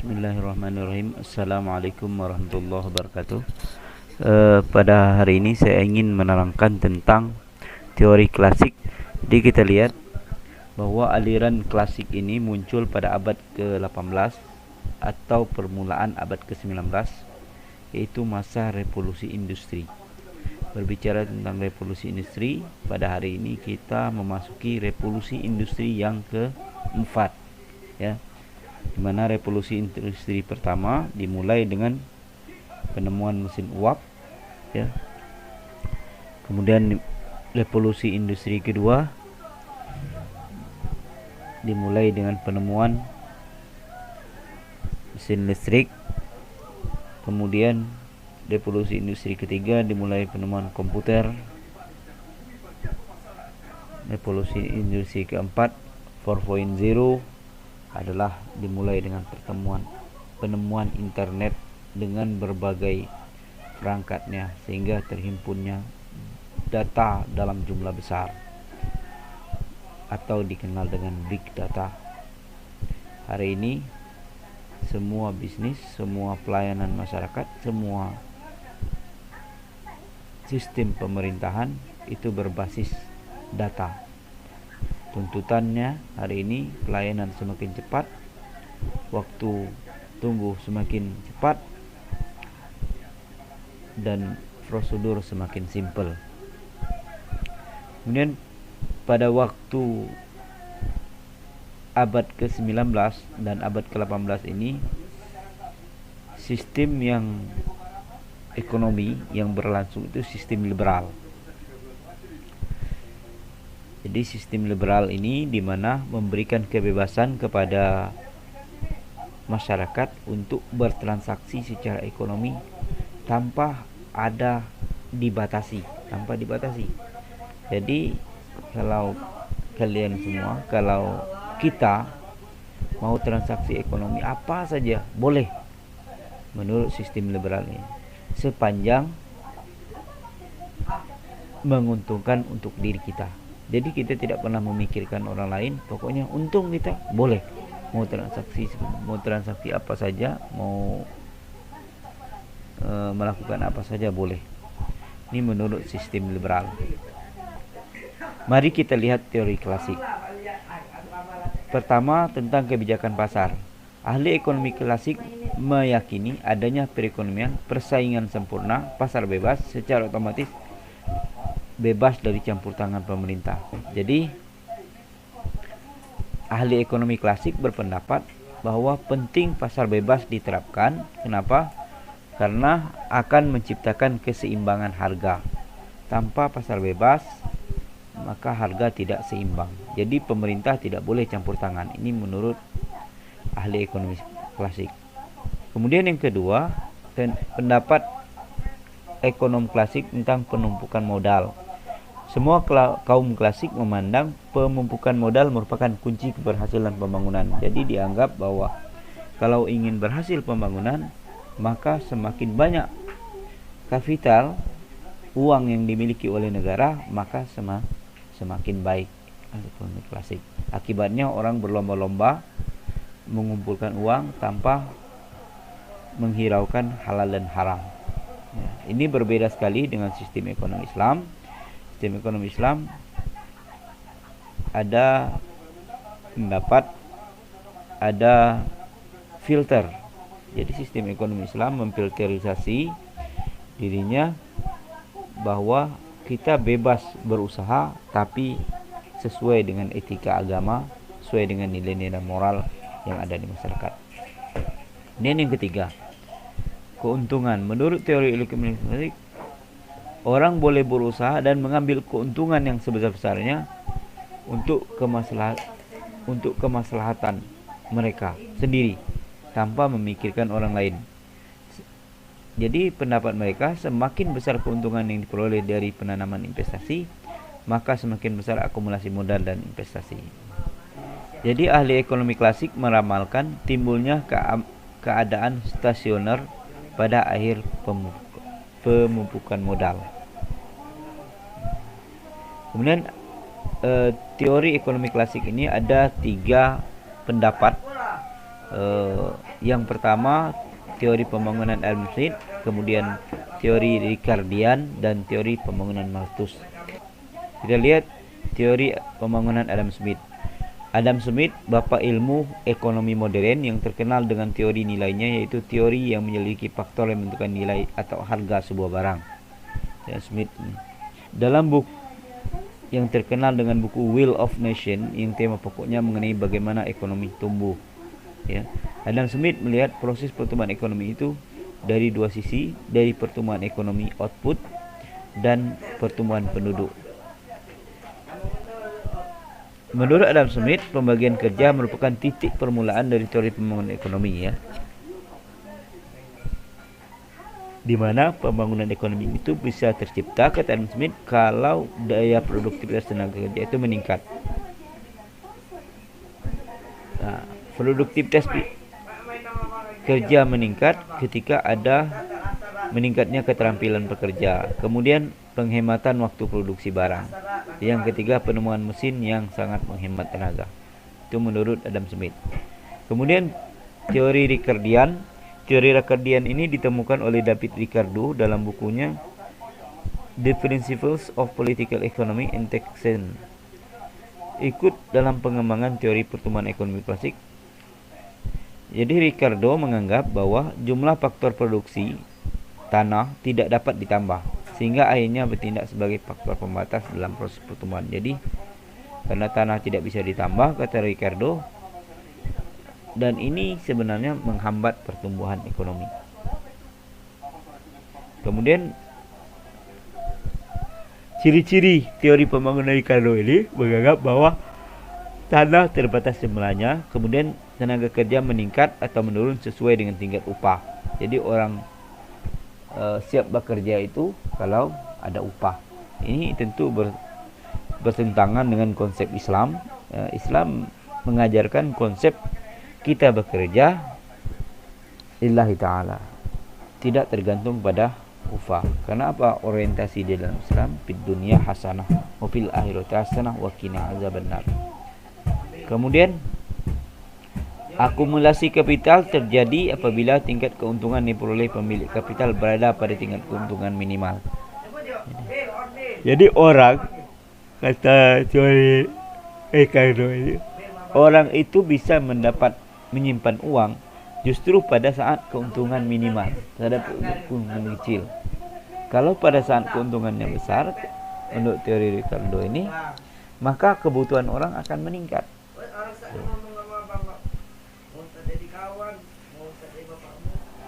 Bismillahirrahmanirrahim. Assalamualaikum warahmatullahi wabarakatuh. Pada hari ini saya ingin menerangkan tentang teori klasik. Jadi kita lihat bahwa aliran klasik ini muncul pada abad ke-18 atau permulaan abad ke-19, yaitu masa revolusi industri. Berbicara tentang revolusi industri, pada hari ini kita memasuki revolusi industri yang keempat, ya, di mana revolusi industri pertama dimulai dengan penemuan mesin uap, ya. Kemudian revolusi industri kedua dimulai dengan penemuan mesin listrik. Kemudian revolusi industri ketiga dimulai penemuan komputer. Revolusi industri keempat 4.0 adalah dimulai dengan penemuan internet dengan berbagai perangkatnya, sehingga terhimpunnya data dalam jumlah besar atau dikenal dengan big data. Hari ini semua bisnis, semua pelayanan masyarakat, semua sistem pemerintahan itu berbasis data. Tuntutannya hari ini pelayanan semakin cepat, waktu tunggu semakin cepat, dan prosedur semakin simpel. Kemudian pada waktu abad ke-19 dan abad ke-18 ini, sistem yang ekonomi yang berlangsung itu sistem liberal. Jadi sistem liberal ini dimana memberikan kebebasan kepada masyarakat untuk bertransaksi secara ekonomi tanpa dibatasi. Jadi kalau kalian semua, kalau kita mau transaksi ekonomi apa saja boleh menurut sistem liberal ini, sepanjang menguntungkan untuk diri kita. Jadi kita tidak pernah memikirkan orang lain, pokoknya untung kita boleh. Mau transaksi apa saja, mau melakukan apa saja boleh. Ini menurut sistem liberal. Mari kita lihat teori klasik. Pertama, tentang kebijakan pasar. Ahli ekonomi klasik meyakini adanya perekonomian, persaingan sempurna, pasar bebas, secara otomatis bebas dari campur tangan pemerintah. Jadi ahli ekonomi klasik berpendapat bahwa penting pasar bebas diterapkan. Kenapa? Karena akan menciptakan keseimbangan harga. Tanpa pasar bebas, maka harga tidak seimbang. Jadi pemerintah tidak boleh campur tangan. Ini menurut ahli ekonomi klasik. Kemudian yang kedua, pendapat ekonom klasik tentang penumpukan modal. Semua kaum klasik memandang pemumpukan modal merupakan kunci keberhasilan pembangunan. Jadi dianggap bahwa kalau ingin berhasil pembangunan, maka semakin banyak kapital, uang yang dimiliki oleh negara, maka semakin baik. Ekonomi klasik. Akibatnya orang berlomba-lomba mengumpulkan uang tanpa menghiraukan halal dan haram. Ya, ini berbeda sekali dengan sistem ekonomi Islam. Sistem ekonomi Islam ada pendapat, ada filter. Jadi sistem ekonomi Islam memfilterisasi dirinya bahwa kita bebas berusaha tapi sesuai dengan etika agama, sesuai dengan nilai-nilai moral yang ada di masyarakat. Dan yang ketiga, keuntungan. Menurut teori ekonomi klasik, orang boleh berusaha dan mengambil keuntungan yang sebesar-besarnya untuk kemaslahatan mereka sendiri tanpa memikirkan orang lain. Jadi pendapat mereka, semakin besar keuntungan yang diperoleh dari penanaman investasi, maka semakin besar akumulasi modal dan investasi. Jadi ahli ekonomi klasik meramalkan timbulnya keadaan stasioner pada akhir pemumpukan modal. Kemudian teori ekonomi klasik ini ada 3 pendapat Yang pertama teori pembangunan Adam Smith, kemudian teori Ricardian, dan teori pembangunan Malthus. Kita lihat teori pembangunan Adam Smith. Adam Smith, bapa ilmu ekonomi modern yang terkenal dengan teori nilainya, yaitu teori yang menyelidiki faktor yang menentukan nilai atau harga sebuah barang. Adam Smith dalam buku yang terkenal dengan buku Will of Nation, yang tema pokoknya mengenai bagaimana ekonomi tumbuh. Ya. Adam Smith melihat proses pertumbuhan ekonomi itu dari dua sisi, dari pertumbuhan ekonomi output dan pertumbuhan penduduk. Menurut Adam Smith, pembagian kerja merupakan titik permulaan dari teori pembangunan ekonomi, ya. Di mana pembangunan ekonomi itu bisa tercipta, kata Adam Smith, kalau daya produktivitas tenaga kerja itu meningkat. Nah, produktivitas kerja meningkat ketika ada meningkatnya keterampilan pekerja. Kemudian penghematan waktu produksi barang. Yang ketiga, penemuan mesin yang sangat menghemat tenaga. Itu menurut Adam Smith. Kemudian teori Ricardian. Teori Ricardian ini ditemukan oleh David Ricardo dalam bukunya The Principles of Political Economy and Taxation. Ikut dalam pengembangan teori pertumbuhan ekonomi klasik. Jadi Ricardo menganggap bahwa jumlah faktor produksi tanah tidak dapat ditambah, sehingga akhirnya bertindak sebagai faktor pembatas dalam proses pertumbuhan. Jadi karena tanah tidak bisa ditambah, kata Ricardo, dan ini sebenarnya menghambat pertumbuhan ekonomi. Kemudian ciri-ciri teori pembangunan Ricardo ini menganggap bahwa tanah terbatas jumlahnya, kemudian tenaga kerja meningkat atau menurun sesuai dengan tingkat upah. Jadi orang siap bekerja itu kalau ada upah. Ini tentu bertentangan dengan konsep Islam. Islam mengajarkan konsep kita bekerja lillahi ta'ala, tidak tergantung pada upah. Karena apa? Orientasi di dalam Islam, fid dunya hasanah wa fil akhirati hasanah wa qina azabannar. Kemudian akumulasi kapital terjadi apabila tingkat keuntungan diperoleh pemilik kapital berada pada tingkat keuntungan minimal. Jadi orang, kata teori Ricardo ini, orang itu bisa menyimpan uang justru pada saat keuntungan minimal terhadap keuntungan kecil. Kalau pada saat keuntungannya besar, menurut teori Ricardo ini, maka kebutuhan orang akan meningkat.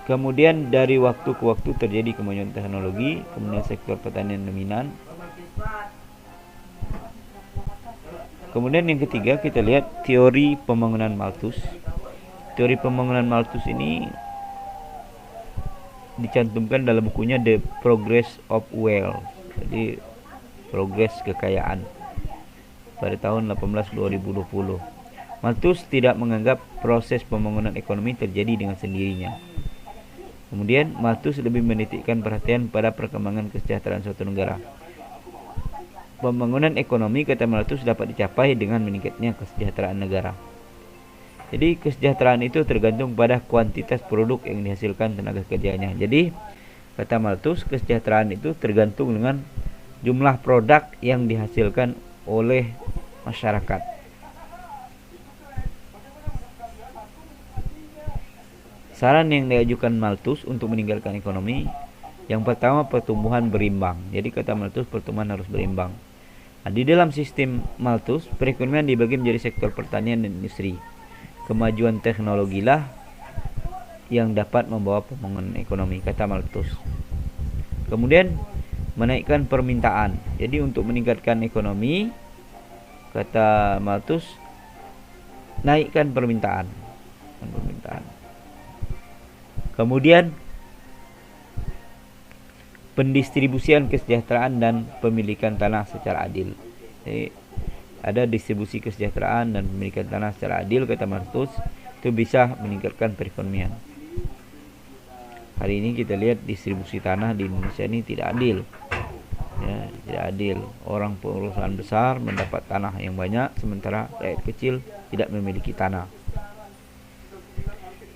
Kemudian dari waktu ke waktu terjadi kemajuan teknologi, kemudian sektor pertanian dominan. Kemudian yang ketiga kita lihat teori pembangunan Malthus. Teori pembangunan Malthus ini dicantumkan dalam bukunya The Progress of Wealth. Jadi progres kekayaan pada tahun 2020. Malthus tidak menganggap proses pembangunan ekonomi terjadi dengan sendirinya. Kemudian Malthus lebih menitikkan perhatian pada perkembangan kesejahteraan suatu negara. Pembangunan ekonomi, kata Malthus, dapat dicapai dengan meningkatnya kesejahteraan negara. Jadi kesejahteraan itu tergantung pada kuantitas produk yang dihasilkan tenaga kerjanya. Jadi kata Malthus, kesejahteraan itu tergantung dengan jumlah produk yang dihasilkan oleh masyarakat. Saran yang diajukan Malthus untuk meningkatkan ekonomi, yang pertama, pertumbuhan berimbang. Jadi kata Malthus, pertumbuhan harus berimbang. Nah, di dalam sistem Malthus, perekonomian dibagi menjadi sektor pertanian dan industri. Kemajuan teknologilah yang dapat membawa pembangunan ekonomi, kata Malthus. Kemudian menaikkan permintaan. Jadi untuk meningkatkan ekonomi, kata Malthus, naikkan permintaan. Kemudian pendistribusian kesejahteraan dan pemilikan tanah secara adil. Jadi, ada distribusi kesejahteraan dan pemilikan tanah secara adil, kata Malthus, itu bisa meningkatkan perekonomian. Hari ini kita lihat distribusi tanah di Indonesia ini tidak adil. Ya, tidak adil. Orang perusahaan besar mendapat tanah yang banyak, sementara rakyat kecil tidak memiliki tanah.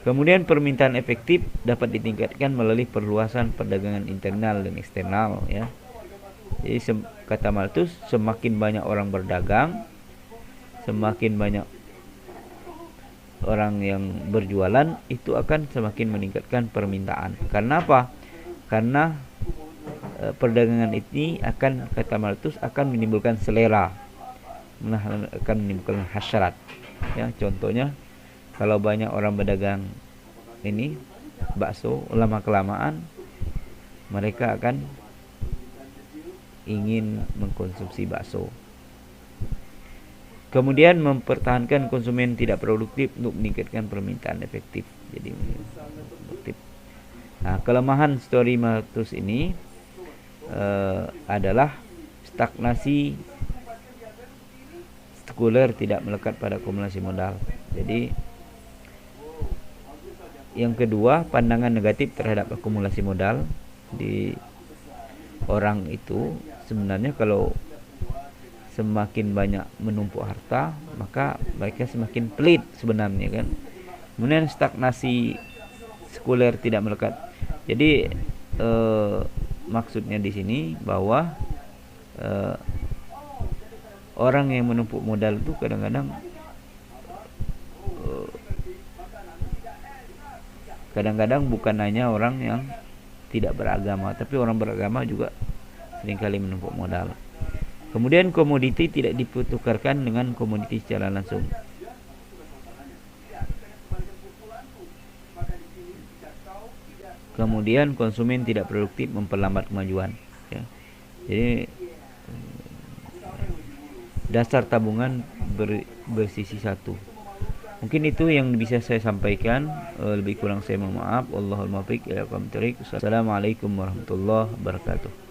Kemudian permintaan efektif dapat ditingkatkan melalui perluasan perdagangan internal dan eksternal, ya. Jadi kata Malthus, semakin banyak orang berdagang, semakin banyak orang yang berjualan, itu akan semakin meningkatkan permintaan. Karena apa? Karena perdagangan ini akan, kata Malthus, akan menimbulkan selera, akan menimbulkan hasrat. Ya, contohnya kalau banyak orang berdagang ini bakso, lama kelamaan mereka akan ingin mengkonsumsi bakso. Kemudian mempertahankan konsumen tidak produktif untuk meningkatkan permintaan efektif. Jadi produktif. Nah, kelemahan story Malthus ini adalah stagnasi sekuler tidak melekat pada akumulasi modal. Jadi yang kedua, pandangan negatif terhadap akumulasi modal di orang itu sebenarnya kalau semakin banyak menumpuk harta, maka mereka semakin pelit sebenarnya, kan. Kemudian stagnasi sekuler tidak melekat. Jadi maksudnya di sini bahwa orang yang menumpuk modal itu kadang-kadang bukan hanya orang yang tidak beragama, tapi orang beragama juga seringkali menumpuk modal. Kemudian komoditi tidak dipertukarkan dengan komoditi secara langsung. Kemudian konsumen tidak produktif memperlambat kemajuan, ya. Jadi dasar tabungan bersisi satu. Mungkin itu yang bisa saya sampaikan. Lebih kurang saya mohon maaf. Wallahul muwaffiq ila aqwamit thoriq. Assalamualaikum warahmatullahi wabarakatuh.